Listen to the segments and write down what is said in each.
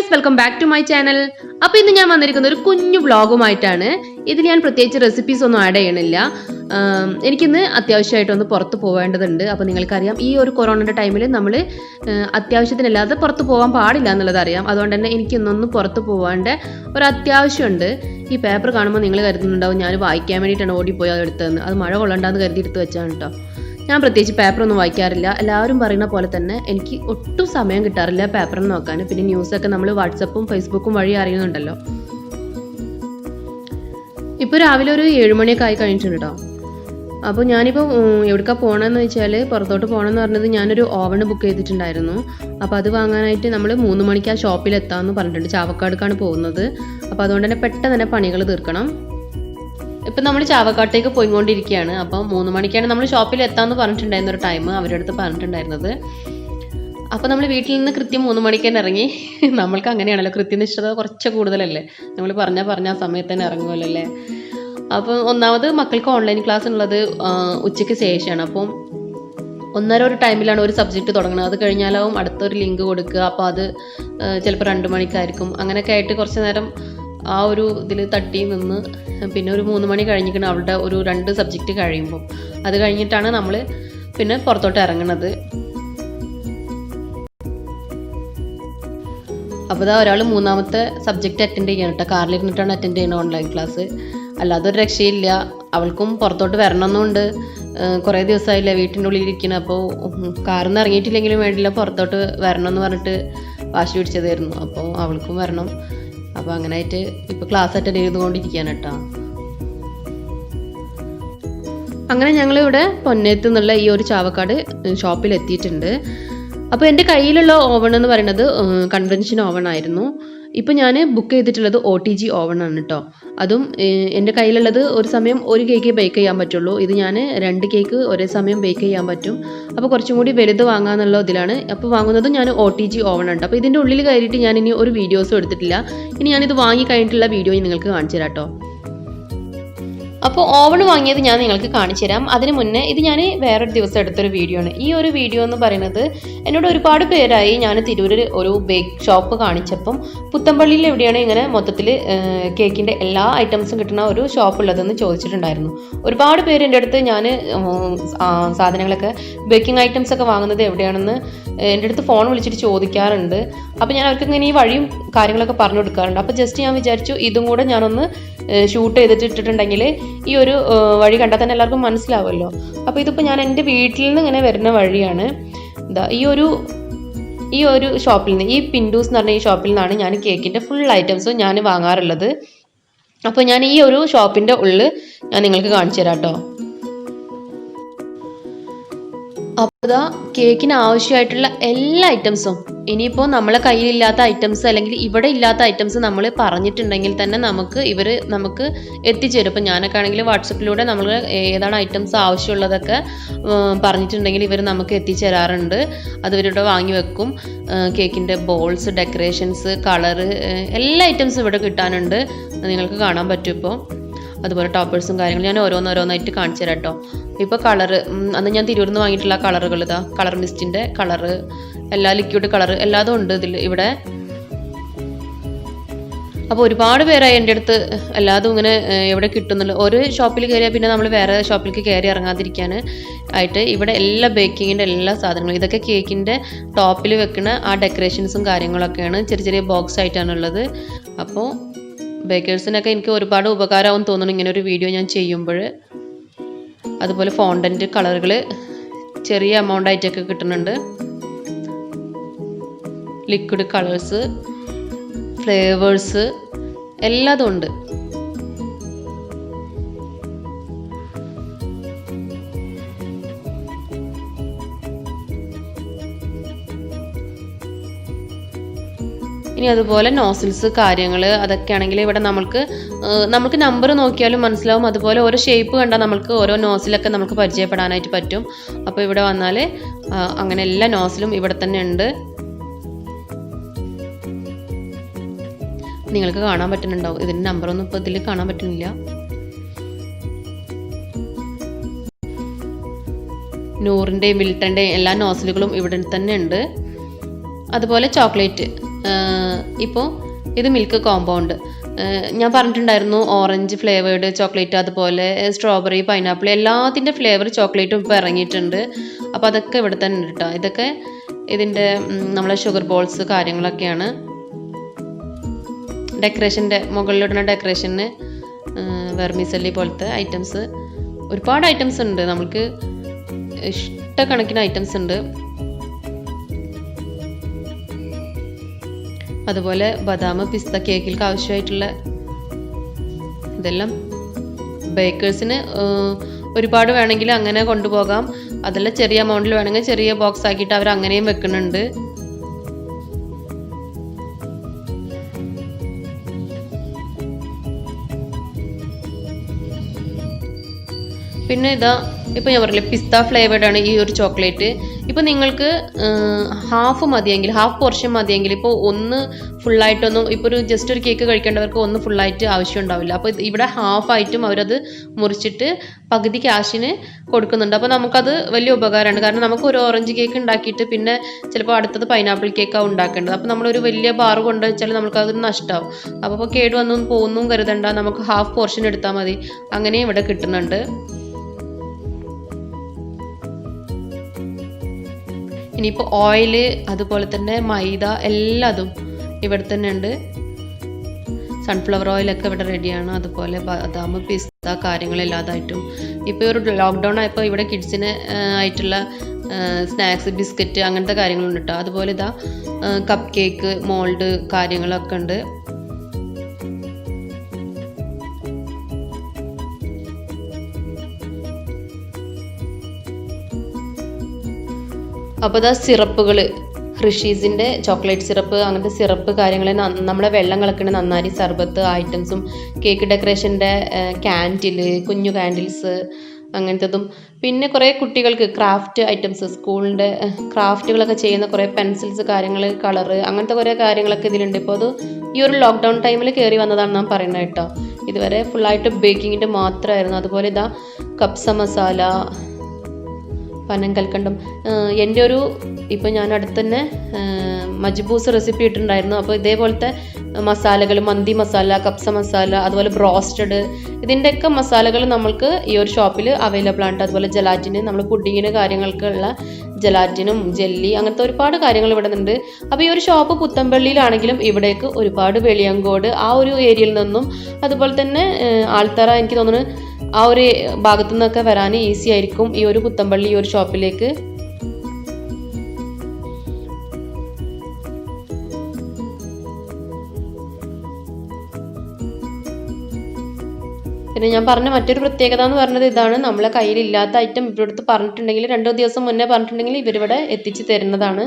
Guys, welcome back to my channel. അപ്പോൾ ഇന്ന് ഞാൻ വന്നിരിക്കുന്ന ഒരു കുഞ്ഞു വ്ളോഗുമായിട്ടാണ്. ഇതിൽ ഞാൻ പ്രത്യേകിച്ച് റെസിപ്പീസ് ഒന്നും ആഡ് ചെയ്യണില്ല. എനിക്കിന്ന് അത്യാവശ്യമായിട്ടൊന്ന് പുറത്ത് പോവേണ്ടതുണ്ട്. അപ്പോൾ നിങ്ങൾക്കറിയാം, ഈ ഒരു കൊറോണയുടെ ടൈമിൽ നമ്മൾ അത്യാവശ്യത്തിനല്ലാതെ പുറത്ത് പോകാൻ പാടില്ല എന്നുള്ളത് അറിയാം. അതുകൊണ്ട് തന്നെ എനിക്കിന്നൊന്ന് പുറത്ത് പോകാണ്ട് ഒരു അത്യാവശ്യമുണ്ട്. ഈ പേപ്പർ കാണുമ്പോൾ നിങ്ങൾ കരുതുന്നുണ്ടാവും ഞാൻ വായിക്കാൻ വേണ്ടിയിട്ടാണ് ഓടിപ്പോയി അത് എടുത്തതെന്ന്. അത് മഴ കൊള്ളണ്ടാന്ന് കരുതി എടുത്ത് വെച്ചാണ് കേട്ടോ. ഞാൻ പ്രത്യേകിച്ച് പേപ്പറൊന്നും വായിക്കാറില്ല. എല്ലാവരും പറയുന്ന പോലെ തന്നെ എനിക്ക് ഒട്ടും സമയം കിട്ടാറില്ല പേപ്പറിൽ നോക്കാൻ. പിന്നെ ന്യൂസൊക്കെ നമ്മൾ വാട്സപ്പും ഫേസ്ബുക്കും വഴി അറിയുന്നുണ്ടല്ലോ. ഇപ്പോൾ രാവിലെ ഒരു 7 മണിയൊക്കെ ആയി കഴിഞ്ഞിട്ടുണ്ട് കേട്ടോ. അപ്പോൾ ഞാനിപ്പോൾ എവിടേക്കാണ് പോകണമെന്ന് വെച്ചാൽ, പുറത്തോട്ട് പോകണമെന്ന് പറഞ്ഞത് ഞാനൊരു ഓവൺ ബുക്ക് ചെയ്തിട്ടുണ്ടായിരുന്നു. അപ്പോൾ അത് വാങ്ങാനായിട്ട് നമ്മൾ 3 മണിക്ക് ആ ഷോപ്പിൽ എത്താമെന്ന് പറഞ്ഞിട്ടുണ്ട്. ചാവക്കാടുക്കാണ് പോകുന്നത്. അപ്പോൾ അതുകൊണ്ട് തന്നെ പെട്ടെന്ന് തന്നെ പണികൾ തീർക്കണം. ഇപ്പം നമ്മൾ ചാവക്കാട്ടേക്ക് പോയിക്കൊണ്ടിരിക്കുകയാണ്. അപ്പം 3 മണിക്കാണ് നമ്മൾ ഷോപ്പിൽ എത്താമെന്ന് പറഞ്ഞിട്ടുണ്ടായിരുന്ന ഒരു ടൈം അവരുടെ അടുത്ത് പറഞ്ഞിട്ടുണ്ടായിരുന്നത്. അപ്പോൾ നമ്മൾ വീട്ടിൽ നിന്ന് കൃത്യം 3 മണിക്ക് തന്നെ ഇറങ്ങി. നമ്മൾക്ക് അങ്ങനെയാണല്ലോ, കൃത്യനിഷ്ഠത കുറച്ച് കൂടുതലല്ലേ. നമ്മൾ പറഞ്ഞ ആ സമയത്ത് തന്നെ ഇറങ്ങുമല്ലോ അല്ലേ. അപ്പം ഒന്നാമത് മക്കൾക്ക് ഓൺലൈൻ ക്ലാസ് ഉള്ളത് ഉച്ചയ്ക്ക് ശേഷമാണ്. അപ്പം 1:30 ഒരു ടൈമിലാണ് ഒരു സബ്ജക്റ്റ് തുടങ്ങുന്നത്. അത് കഴിഞ്ഞാലാവും അടുത്തൊരു ലിങ്ക് കൊടുക്കുക. അപ്പോൾ അത് ചിലപ്പോൾ 2 മണിക്കായിരിക്കും. അങ്ങനെയൊക്കെ ആയിട്ട് കുറച്ച് നേരം ആ ഒരു ഇതിൽ തട്ടി നിന്ന് പിന്നെ ഒരു 3 മണി കഴിഞ്ഞിരിക്കണം അവളുടെ ഒരു 2 സബ്ജക്റ്റ് കഴിയുമ്പോൾ. അത് കഴിഞ്ഞിട്ടാണ് നമ്മൾ പിന്നെ പുറത്തോട്ട് ഇറങ്ങുന്നത്. അപ്പോൾ ഇതാ ഒരാൾ 3ാമത്തെ സബ്ജക്റ്റ് അറ്റൻഡ് ചെയ്യണം കേട്ടോ. കാറിലിരുന്നിട്ടാണ് അറ്റൻഡ് ചെയ്യുന്നത് ഓൺലൈൻ ക്ലാസ്. അല്ലാതെ ഒരു രക്ഷയില്ല. അവൾക്കും പുറത്തോട്ട് വരണമെന്നുണ്ട്. കുറേ ദിവസമായില്ല വീട്ടിൻ്റെ ഉള്ളിൽ ഇരിക്കണം. അപ്പോൾ കാറിൽ നിന്ന് ഇറങ്ങിയിട്ടില്ലെങ്കിലും വേണ്ടില്ല, പുറത്തോട്ട് വരണമെന്ന് പറഞ്ഞിട്ട് വാശി പിടിച്ചതായിരുന്നു. അപ്പോൾ അവൾക്കും വരണം. അപ്പോൾ അങ്ങനെ ആയിട്ട് ഇപ്പോൾ ക്ലാസ് അറ്റൻഡ് ചെയ്തുകൊണ്ടിരിക്കുകയാണ് കേട്ടോ. അങ്ങനെ ഞങ്ങളിവിടെ പൊന്നേത്ത് നിന്നുള്ള ഈ ഒരു ചാവക്കാട് ഷോപ്പിൽ എത്തിയിട്ടുണ്ട്. അപ്പോൾ എൻ്റെ കയ്യിലുള്ള ഓവൺ എന്ന് പറയുന്നത് കൺവെൻഷൻ ഓവൺ ആയിരുന്നു. ഇപ്പോൾ ഞാൻ ബുക്ക് ചെയ്തിട്ടുള്ളത് OTG ഓവൺ ആണ് കേട്ടോ. അതും എൻ്റെ കയ്യിലുള്ളത് ഒരു സമയം ഒരു കേക്ക് ബേക്ക് ചെയ്യാൻ പറ്റുള്ളൂ. ഇത് ഞാൻ 2 കേക്ക് ഒരേ സമയം ബേക്ക് ചെയ്യാൻ പറ്റും. അപ്പോൾ കുറച്ചും കൂടി വലുത് വാങ്ങാമെന്നുള്ള ഇതിലാണ്. അപ്പോൾ വാങ്ങുന്നത് ഞാൻ OTG ഓവൺ ഉണ്ട്. അപ്പോൾ ഇതിൻ്റെ ഉള്ളിൽ കയറിയിട്ട് ഞാൻ ഇനി ഒരു വീഡിയോസും എടുത്തിട്ടില്ല. ഇനി ഞാനിത് വാങ്ങി കഴിഞ്ഞിട്ടുള്ള വീഡിയോ നിങ്ങൾക്ക് കാണിച്ചു തരാം കേട്ടോ. അപ്പോൾ ഓവൺ വാങ്ങിയത് ഞാൻ നിങ്ങൾക്ക് കാണിച്ചു തരാം. അതിന് മുന്നേ ഇത് ഞാൻ വേറൊരു ദിവസം എടുത്തൊരു വീഡിയോ ആണ്. ഈ ഒരു വീഡിയോ എന്ന് പറയുന്നത് എന്നോട് ഒരുപാട് പേരായി ഞാൻ തിരൂരിൽ ഒരു ബേക്ക് ഷോപ്പ് കാണിച്ചപ്പം പുത്തമ്പള്ളിയിൽ എവിടെയാണ് ഇങ്ങനെ മൊത്തത്തിൽ കേക്കിൻ്റെ എല്ലാ ഐറ്റംസും കിട്ടുന്ന ഒരു ഷോപ്പ് ഉള്ളതെന്ന് ചോദിച്ചിട്ടുണ്ടായിരുന്നു. ഒരുപാട് പേര് എൻ്റെ അടുത്ത് ഞാൻ സാധനങ്ങളൊക്കെ ബേക്കിംഗ് ഐറ്റംസ് ഒക്കെ വാങ്ങുന്നത് എവിടെയാണെന്ന് എൻ്റെ അടുത്ത് ഫോൺ വിളിച്ചിട്ട് ചോദിക്കാറുണ്ട്. അപ്പോൾ ഞാൻ അവർക്ക് ഇങ്ങനെ ഈ വഴിയും കാര്യങ്ങളൊക്കെ പറഞ്ഞു കൊടുക്കാറുണ്ട്. അപ്പോൾ ജസ്റ്റ് ഞാൻ വിചാരിച്ചു ഇതും കൂടെ ഞാനൊന്ന് ഷൂട്ട് ചെയ്തിട്ട് ഇട്ടിട്ടുണ്ടെങ്കിൽ ഈ ഒരു വഴി കണ്ടാൽ തന്നെ എല്ലാവർക്കും മനസ്സിലാവുമല്ലോ. അപ്പോൾ ഇതിപ്പോൾ ഞാൻ എൻ്റെ വീട്ടിൽ നിന്ന് ഇങ്ങനെ വരുന്ന വഴിയാണ്. എന്താ ഈ ഒരു ഷോപ്പിൽ നിന്ന്, ഈ പിൻഡൂസ് എന്ന് പറഞ്ഞ ഈ ഷോപ്പിൽ നിന്നാണ് ഞാൻ കേക്കിൻ്റെ ഫുൾ ഐറ്റംസും ഞാൻ വാങ്ങാറുള്ളത്. അപ്പോൾ ഞാൻ ഈ ഒരു ഷോപ്പിൻ്റെ ഉള്ളിൽ ഞാൻ നിങ്ങൾക്ക് കാണിച്ചു തരാം കേട്ടോ. അപ്പോൾ ഇതാ കേക്കിന് ആവശ്യമായിട്ടുള്ള എല്ലാ ഐറ്റംസും, ഇനിയിപ്പോൾ നമ്മളെ കയ്യിലില്ലാത്ത ഐറ്റംസ് അല്ലെങ്കിൽ ഇവിടെ ഇല്ലാത്ത ഐറ്റംസ് നമ്മൾ പറഞ്ഞിട്ടുണ്ടെങ്കിൽ തന്നെ നമുക്ക് എത്തിച്ചേരും. ഇപ്പം ഞാനൊക്കെ ആണെങ്കിൽ വാട്സപ്പിലൂടെ നമ്മൾ ഏതാണ് ഐറ്റംസ് ആവശ്യമുള്ളതൊക്കെ പറഞ്ഞിട്ടുണ്ടെങ്കിൽ ഇവർ നമുക്ക് എത്തിച്ചേരാറുണ്ട്. അത് ഇവരുടെ വാങ്ങി വെക്കും. കേക്കിൻ്റെ ബോൾസ്, ഡെക്കറേഷൻസ്, കളറ്, എല്ലാ ഐറ്റംസും ഇവിടെ കിട്ടാനുണ്ട്. നിങ്ങൾക്ക് കാണാൻ പറ്റും. ഇപ്പോൾ അതുപോലെ ടോപ്പേഴ്സും കാര്യങ്ങളും ഞാൻ ഓരോന്നായിട്ട് കാണിച്ചു തരാം കേട്ടോ. ഇപ്പോൾ കളറ്, അന്ന് ഞാൻ തിരൂരിൽ നിന്ന് വാങ്ങിയിട്ടുള്ള കളറുകൾ ഇതാ, കളർ മിസ്റ്റിൻ്റെ കളറ്, എല്ലാ ലിക്വിഡ് കളറ് എല്ലാതും ഉണ്ട് ഇവിടെ. അപ്പോൾ ഒരുപാട് പേരായി എൻ്റെ അടുത്ത് എല്ലാതും ഇങ്ങനെ എവിടെ കിട്ടുന്നുള്ളൂ. ഒരു ഷോപ്പിൽ കയറിയാൽ പിന്നെ നമ്മൾ വേറെ ഷോപ്പിലേക്ക് കയറി ഇറങ്ങാതിരിക്കാൻ ആയിട്ട് ഇവിടെ എല്ലാ ബേക്കിങ്ങിൻ്റെ എല്ലാ സാധനങ്ങളും, ഇതൊക്കെ കേക്കിൻ്റെ ടോപ്പിൽ വെക്കുന്ന ആ ഡെക്കറേഷൻസും കാര്യങ്ങളൊക്കെയാണ്. ചെറിയ ബോക്സ് ആയിട്ടാണുള്ളത്. അപ്പോൾ ബേക്കേഴ്സിനൊക്കെ എനിക്ക് ഒരുപാട് ഉപകാരമാവും തോന്നുന്നു ഇങ്ങനെ ഒരു വീഡിയോ ഞാൻ ചെയ്യുമ്പോൾ. അതുപോലെ ഫോണ്ടൻറ്റ് കളറുകൾ ചെറിയ എമൗണ്ട് ആയിട്ടൊക്കെ കിട്ടുന്നുണ്ട്. ലിക്വിഡ് കളേഴ്സ്, ഫ്ലേവേഴ്സ് എല്ലാതും ഉണ്ട്. ഇനി അതുപോലെ നോസിൽസ് കാര്യങ്ങൾ അതൊക്കെ ആണെങ്കിൽ ഇവിടെ നമുക്ക് നമ്പർ നോക്കിയാലും മനസ്സിലാവും. അതുപോലെ ഓരോ ഷേപ്പ് കണ്ടാൽ നമുക്ക് ഓരോ നോസിലൊക്കെ നമുക്ക് പരിചയപ്പെടാനായിട്ട് പറ്റും. അപ്പോൾ ഇവിടെ വന്നാൽ അങ്ങനെ എല്ലാ നോസിലും ഇവിടെ തന്നെ ഉണ്ട്. നിങ്ങൾക്ക് കാണാൻ പറ്റുന്നുണ്ടാവും. ഇതിൻ്റെ നമ്പറൊന്നും ഇപ്പോൾ ഇതിൽ കാണാൻ പറ്റുന്നില്ല. നൂറിൻ്റെയും വിൽട്ടൻ്റെയും എല്ലാ നോസിലുകളും ഇവിടെ തന്നെ ഉണ്ട്. അതുപോലെ ചോക്ലേറ്റ് ഇപ്പോൾ ഇത് മിൽക്ക് കോമ്പൗണ്ട്. ഞാൻ പറഞ്ഞിട്ടുണ്ടായിരുന്നു ഓറഞ്ച് ഫ്ലേവേർഡ് ചോക്ലേറ്റ്, അതുപോലെ സ്ട്രോബെറി, പൈനാപ്പിൾ എല്ലാത്തിൻ്റെ ഫ്ലേവർ ചോക്ലേറ്റും ഇപ്പോൾ ഇറങ്ങിയിട്ടുണ്ട്. അപ്പോൾ അതൊക്കെ ഇവിടെ തന്നെ ഉണ്ട് കേട്ടോ. ഇതൊക്കെ ഇതിൻ്റെ നമ്മളെ ഷുഗർ ബോൾസ് കാര്യങ്ങളൊക്കെയാണ്. ഡെക്കറേഷൻ്റെ മുകളിലിടുന്ന ഡെക്കറേഷന് വെർമിസെല്ലി പോലത്തെ ഐറ്റംസ്, ഒരുപാട് ഐറ്റംസ് ഉണ്ട്. നമുക്ക് ഇഷ്ടക്കണക്കിന് ഐറ്റംസ് ഉണ്ട്. അതുപോലെ ബദാം, പിസ്ത, കേക്കിലേക്ക് ആവശ്യമായിട്ടുള്ള ഇതെല്ലാം ബേക്കേഴ്സിന് ഒരുപാട് വേണമെങ്കിൽ അങ്ങനെ കൊണ്ടുപോകാം. അതെല്ലാം ചെറിയ എമൗണ്ടിൽ വേണമെങ്കിൽ ചെറിയ ബോക്സ് ആക്കിയിട്ട് അവർ അങ്ങനെയും വെക്കുന്നുണ്ട്. പിന്നെ ഇതാ ഇപ്പോൾ ഞാൻ പറഞ്ഞില്ലേ പിസ്ത ഫ്ലേവേർഡ് ആണ് ഈ ഒരു ചോക്ലേറ്റ്. ഇപ്പോൾ നിങ്ങൾക്ക് ഹാഫ് മതിയെങ്കിൽ, ഹാഫ് പോർഷൻ മതിയെങ്കിൽ, ഇപ്പോൾ ഒന്ന് ഫുള്ളായിട്ടൊന്നും, ഇപ്പോൾ ഒരു ജസ്റ്റ് ഒരു കേക്ക് കഴിക്കേണ്ടവർക്ക് ഒന്ന് ഫുള്ളായിട്ട് ആവശ്യം ഉണ്ടാവില്ല. അപ്പോൾ ഇവിടെ ഹാഫായിട്ടും അവരത് മുറിച്ചിട്ട് പകുതി ക്യാഷിന് കൊടുക്കുന്നുണ്ട്. അപ്പോൾ നമുക്കത് വലിയ ഉപകാരമാണ്. കാരണം നമുക്ക് ഒരു ഓറഞ്ച് കേക്ക് ഉണ്ടാക്കിയിട്ട് പിന്നെ ചിലപ്പോൾ അടുത്തത് പൈനാപ്പിൾ കേക്കാണ് ഉണ്ടാക്കേണ്ടത്. അപ്പോൾ നമ്മളൊരു വലിയ ബാർ കൊണ്ട് വെച്ചാൽ നമുക്കത് നഷ്ടമാവും. അപ്പോൾ കേട് വന്നും പോകുന്നും കരുതണ്ട, നമുക്ക് ഹാഫ് പോർഷൻ എടുത്താൽ മതി. അങ്ങനെ ഇവിടെ കിട്ടുന്നുണ്ട്. ഇനിയിപ്പോൾ ഓയില്, അതുപോലെ തന്നെ മൈദ എല്ലാതും ഇവിടെ തന്നെ ഉണ്ട്. സൺഫ്ലവർ ഓയിലൊക്കെ ഇവിടെ റെഡിയാണ്. അതുപോലെ ബദാം, പിസ്ത കാര്യങ്ങളെല്ലാതായിട്ടും. ഇപ്പോൾ ഒരു ലോക്ക്ഡൗൺ ആയപ്പോൾ ഇവിടെ കിഡ്സിന് ആയിട്ടുള്ള സ്നാക്സ്, ബിസ്ക്കറ്റ് അങ്ങനത്തെ കാര്യങ്ങളുണ്ട് കേട്ടോ. അതുപോലെ ഇതാ കപ്പ് കേക്ക്, മോൾഡ് കാര്യങ്ങളൊക്കെ ഉണ്ട്. അപ്പോൾ ഇതാ സിറപ്പുകൾ, ഹൃഷീസിൻ്റെ ചോക്ലേറ്റ് സിറപ്പ്, അങ്ങനത്തെ സിറപ്പ് കാര്യങ്ങൾ, നമ്മളെ വെള്ളം കളക്കുന്ന നന്നാരി സർബത്ത് ഐറ്റംസും, കേക്ക് ഡെക്കറേഷൻ്റെ ക്യാൻഡിൽ, കുഞ്ഞു ക്യാൻഡിൽസ് അങ്ങനത്തതും, പിന്നെ കുറേ കുട്ടികൾക്ക് ക്രാഫ്റ്റ് ഐറ്റംസ്, സ്കൂളിൻ്റെ ക്രാഫ്റ്റുകളൊക്കെ ചെയ്യുന്ന കുറേ പെൻസിൽസ് കാര്യങ്ങൾ, കളറ്, അങ്ങനത്തെ കുറേ കാര്യങ്ങളൊക്കെ ഇതിലുണ്ട്. ഇപ്പോൾ അത് ഈ ഒരു ലോക്ക്ഡൗൺ ടൈമിൽ കയറി വന്നതാണ് ഞാൻ പറയുന്നത് കേട്ടോ. ഇതുവരെ ഫുള്ളായിട്ട് ബേക്കിങ്ങിൻ്റെ മാത്രമായിരുന്നു. അതുപോലെ ഇതാ കപ്സ മസാല, പനം കൽക്കണ്ടം. എൻ്റെ ഒരു ഇപ്പോൾ ഞാൻ അടുത്ത് തന്നെ മജ്ബൂസ് റെസിപ്പി ഇട്ടിട്ടുണ്ടായിരുന്നു. അപ്പോൾ ഇതേപോലത്തെ മസാലകൾ, മന്തി മസാല, കപ്സ മസാല, അതുപോലെ ബ്രോസ്റ്റഡ്, ഇതിൻ്റെയൊക്കെ മസാലകൾ നമ്മൾക്ക് ഈ ഒരു ഷോപ്പിൽ അവൈലബിൾ ആണ്. അതുപോലെ ജലാറ്റിന്, നമ്മൾ പുഡിങ്ങിന് കാര്യങ്ങൾക്കുള്ള ജലാറ്റിനും ജെല്ലി, അങ്ങനത്തെ ഒരുപാട് കാര്യങ്ങൾ ഇവിടെ ഉണ്ട്. അപ്പോൾ ഈ ഒരു ഷോപ്പ് പുത്തമ്പള്ളിയിലാണെങ്കിലും ഇവിടേക്ക് ഒരുപാട് വെളിയങ്കോട് ആ ഒരു ഏരിയയിൽ നിന്നും, അതുപോലെ തന്നെ ആൾത്തറ, എനിക്ക് തോന്നുന്നു ആ ഒരു ഭാഗത്തു നിന്നൊക്കെ വരാൻ ഈസി ആയിരിക്കും ഈ ഒരു പുത്തമ്പള്ളി ഈ ഒരു ഷോപ്പിലേക്ക്. പിന്നെ ഞാൻ പറഞ്ഞ മറ്റൊരു പ്രത്യേകത എന്ന് പറഞ്ഞത് ഇതാണ്, നമ്മളെ കയ്യിലില്ലാത്ത ഐറ്റം ഇവരുടെ അടുത്ത് പറഞ്ഞിട്ടുണ്ടെങ്കിൽ 2 ദിവസം മുന്നേ പറഞ്ഞിട്ടുണ്ടെങ്കിൽ ഇവരിവിടെ എത്തിച്ചു തരുന്നതാണ്.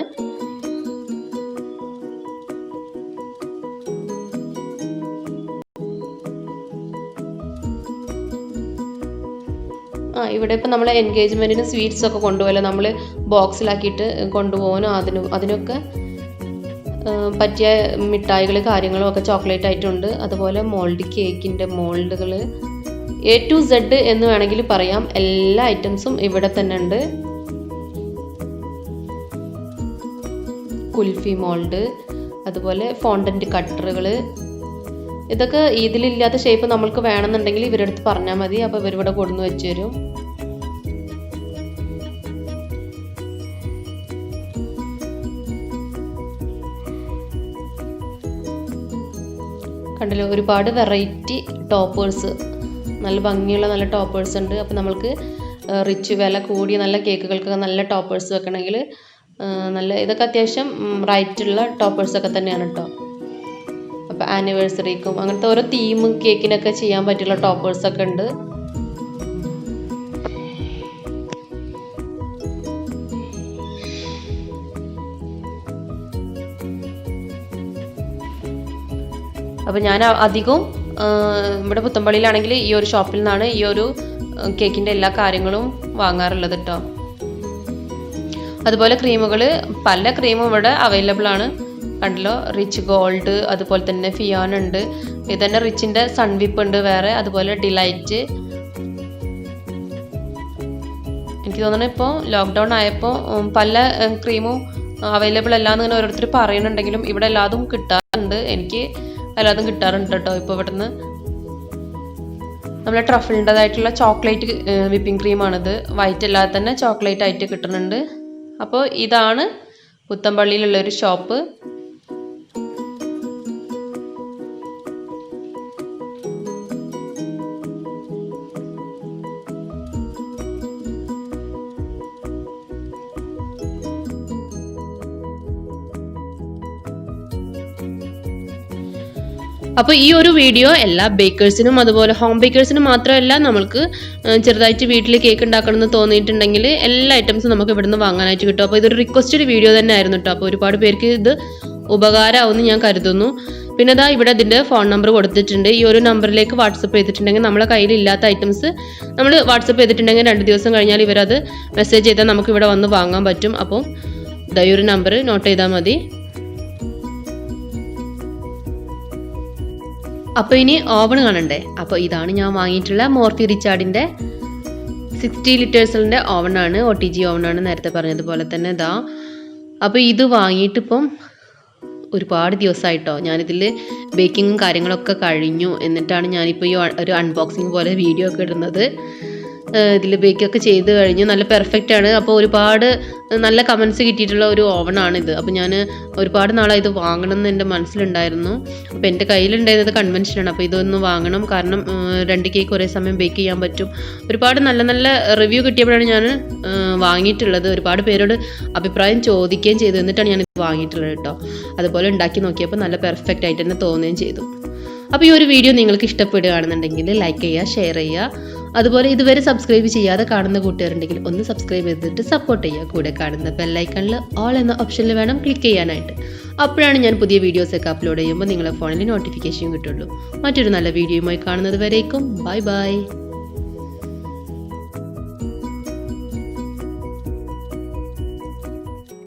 ഇവിടെ ഇപ്പോൾ നമ്മളെ എൻഗേജ്മെൻറ്റിന് സ്വീറ്റ്സ് ഒക്കെ കൊണ്ടുപോകല്ലോ, നമ്മൾ ബോക്സിലാക്കിയിട്ട് കൊണ്ടുപോകാനോ അതിനൊക്കെ പറ്റിയ മിഠായികൾ കാര്യങ്ങളും ഒക്കെ ചോക്ലേറ്റ് ആയിട്ടുണ്ട്. അതുപോലെ മോൾഡ് കേക്കിൻ്റെ മോൾഡുകൾ, A to Z എന്ന് വേണമെങ്കിൽ പറയാം. എല്ലാ ഐറ്റംസും ഇവിടെ തന്നെ ഉണ്ട്. കുൽഫി മോൾഡ്, അതുപോലെ ഫോണ്ടൻറ്റ് കട്ടറുകൾ, ഇതൊക്കെ ഇതിലില്ലാത്ത ഷേപ്പ് നമ്മൾക്ക് വേണമെന്നുണ്ടെങ്കിൽ ഇവരുടെ അടുത്ത് പറഞ്ഞാൽ മതി. അപ്പോൾ ഇവരിവിടെ കൊടുന്ന് വെച്ച് തരും. കണ്ടല്ലോ, ഒരുപാട് വെറൈറ്റി ടോപ്പേഴ്സ്, നല്ല ഭംഗിയുള്ള നല്ല ടോപ്പേഴ്സ് ഉണ്ട്. അപ്പോൾ നമ്മൾക്ക് റിച്ച് വില കൂടിയ നല്ല കേക്കുകൾക്കൊക്കെ നല്ല ടോപ്പേഴ്സ് വെക്കണമെങ്കിൽ നല്ല, ഇതൊക്കെ അത്യാവശ്യം റൈറ്റുള്ള ടോപ്പേഴ്സൊക്കെ തന്നെയാണ് കേട്ടോ. അപ്പോൾ ആനിവേഴ്സറിക്കും അങ്ങനത്തെ ഓരോ തീം കേക്കിനൊക്കെ ചെയ്യാൻ പറ്റിയുള്ള ടോപ്പേഴ്സൊക്കെ ഉണ്ട്. അപ്പോൾ ഞാൻ അധികവും ഇവിടെ പുത്തമ്പള്ളിയിലാണെങ്കിൽ ഈ ഒരു ഷോപ്പിൽ നിന്നാണ് ഈ ഒരു കേക്കിൻ്റെ എല്ലാ കാര്യങ്ങളും വാങ്ങാറുള്ളത് കേട്ടോ. അതുപോലെ ക്രീമുകൾ, പല ക്രീമും ഇവിടെ അവൈലബിൾ ആണ്. കണ്ടല്ലോ, റിച്ച് ഗോൾഡ്, അതുപോലെ തന്നെ ഫിയോൺ ഉണ്ട്. ഇത് തന്നെ റിച്ചിൻ്റെ സൺവിപ്പ് ഉണ്ട് വേറെ. അതുപോലെ ഡിലൈറ്റ്. എനിക്ക് തോന്നുന്നു ഇപ്പോൾ ലോക്ക്ഡൗൺ ആയപ്പോൾ പല ക്രീമും അവൈലബിൾ അല്ല എന്ന് ഇങ്ങനെ ഓരോരുത്തർ പറയുന്നുണ്ടെങ്കിലും ഇവിടെ എല്ലാതും കിട്ടാറുണ്ട്. എനിക്ക് എല്ലാതും കിട്ടാറുണ്ട് കേട്ടോ. ഇപ്പോൾ ഇവിടുന്ന് നമ്മളെ ട്രഫിളിൻ്റെതായിട്ടുള്ള ചോക്ലേറ്റ് വിപ്പിംഗ് ക്രീമാണിത്. വൈറ്റ് അല്ലാതെ തന്നെ ചോക്ലേറ്റ് ആയിട്ട് കിട്ടുന്നുണ്ട്. അപ്പോൾ ഇതാണ് പുത്തമ്പള്ളിയിലുള്ളൊരു ഷോപ്പ്. അപ്പോൾ ഈ ഒരു വീഡിയോ എല്ലാ ബേക്കേഴ്സിനും അതുപോലെ ഹോം ബേക്കേഴ്സിനും മാത്രമല്ല, നമ്മൾക്ക് ചെറുതായിട്ട് വീട്ടിൽ കേക്ക് ഉണ്ടാക്കണമെന്ന് തോന്നിയിട്ടുണ്ടെങ്കിൽ എല്ലാ ഐറ്റംസും നമുക്ക് ഇവിടുന്ന് വാങ്ങാനായിട്ട് കിട്ടും. അപ്പോൾ ഇതൊരു റിക്വസ്റ്റഡ് വീഡിയോ തന്നെ ആയിരുന്നു കേട്ടോ. അപ്പോൾ ഒരുപാട് പേർക്ക് ഇത് ഉപകാരമാവുമെന്ന് ഞാൻ കരുതുന്നു. പിന്നെ ഇതാ ഇവിടെ ഇതിൻ്റെ ഫോൺ നമ്പർ കൊടുത്തിട്ടുണ്ട്. ഈ ഒരു നമ്പറിലേക്ക് വാട്സപ്പ് ചെയ്തിട്ടുണ്ടെങ്കിൽ നമ്മളെ കയ്യിൽ ഇല്ലാത്ത ഐറ്റംസ് നമ്മൾ വാട്സപ്പ് ചെയ്തിട്ടുണ്ടെങ്കിൽ 2 ദിവസം കഴിഞ്ഞാൽ ഇവരത് മെസ്സേജ് ചെയ്താൽ നമുക്ക് ഇവിടെ വന്ന് വാങ്ങാൻ പറ്റും. അപ്പോൾ ഇതാ ഈ ഒരു നമ്പർ നോട്ട് ചെയ്താൽ മതി. അപ്പോൾ ഇനി ഓവൺ കാണണ്ടേ. അപ്പോൾ ഇതാണ് ഞാൻ വാങ്ങിയിട്ടുള്ള മോർഫി റിച്ചാർഡിൻ്റെ 60 ലിറ്റേഴ്സിൻ്റെ ഓവണാണ്. OTG ഓവണാണ്, നേരത്തെ പറഞ്ഞതുപോലെ തന്നെ ഇതാ. അപ്പോൾ ഇത് വാങ്ങിയിട്ടിപ്പം ഒരുപാട് ദിവസമായിട്ടോ. ഞാനിതിൽ ബേക്കിങ്ങും കാര്യങ്ങളൊക്കെ കഴിഞ്ഞു. എന്നിട്ടാണ് ഞാനിപ്പോൾ ഈ ഒരു അൺബോക്സിങ് പോലെ വീഡിയോ ഒക്കെ ഇടുന്നത്. ഇതിൽ ബേക്കൊക്കെ ചെയ്ത് കഴിഞ്ഞു, നല്ല പെർഫെക്റ്റ് ആണ്. അപ്പോൾ ഒരുപാട് നല്ല കമൻസ് കിട്ടിയിട്ടുള്ള ഒരു ഓവണാണിത്. അപ്പോൾ ഞാൻ ഒരുപാട് നാളായി ഇത് വാങ്ങണം എന്ന് എൻ്റെ മനസ്സിലുണ്ടായിരുന്നു. അപ്പോൾ എൻ്റെ കയ്യിലുണ്ടായിരുന്നത് കൺവെൻഷനാണ്. അപ്പോൾ ഇതൊന്ന് വാങ്ങണം, കാരണം 2 കേക്ക് ഒരേ സമയം ബേക്ക് ചെയ്യാൻ പറ്റും. ഒരുപാട് നല്ല നല്ല റിവ്യൂ കിട്ടിയപ്പോഴാണ് ഞാൻ വാങ്ങിയിട്ടുള്ളത്. ഒരുപാട് പേരോട് അഭിപ്രായം ചോദിക്കുകയും ചെയ്തു, എന്നിട്ടാണ് ഞാനിത് വാങ്ങിയിട്ടുള്ളത് കേട്ടോ. അതുപോലെ ഉണ്ടാക്കി നോക്കിയപ്പോൾ നല്ല പെർഫെക്റ്റ് ആയിട്ട് തന്നെ തോന്നുകയും ചെയ്തു. അപ്പോൾ ഈ ഒരു വീഡിയോ നിങ്ങൾക്ക് ഇഷ്ടപ്പെടുകയാണെന്നുണ്ടെങ്കിൽ ലൈക്ക് ചെയ്യുക, ഷെയർ ചെയ്യുക. അതുപോലെ ഇതുവരെ സബ്സ്ക്രൈബ് ചെയ്യാതെ കാണുന്ന കൂട്ടുകാരുണ്ടെങ്കിൽ ഒന്ന് സബ്സ്ക്രൈബ് ചെയ്തിട്ട് സപ്പോർട്ട് ചെയ്യുക. കൂടെ കാണുന്ന ബെല്ലൈക്കണിൽ ഓൾ എന്ന ഓപ്ഷനിൽ വേണം ക്ലിക്ക് ചെയ്യാനായിട്ട്. അപ്പോഴാണ് ഞാൻ പുതിയ വീഡിയോസൊക്കെ അപ്ലോഡ് ചെയ്യുമ്പോൾ നിങ്ങളുടെ ഫോണിൽ നോട്ടിഫിക്കേഷൻ കിട്ടുള്ളൂ. മറ്റൊരു നല്ല വീഡിയോയുമായി കാണുന്നത് വരേക്കും ബൈ ബൈ.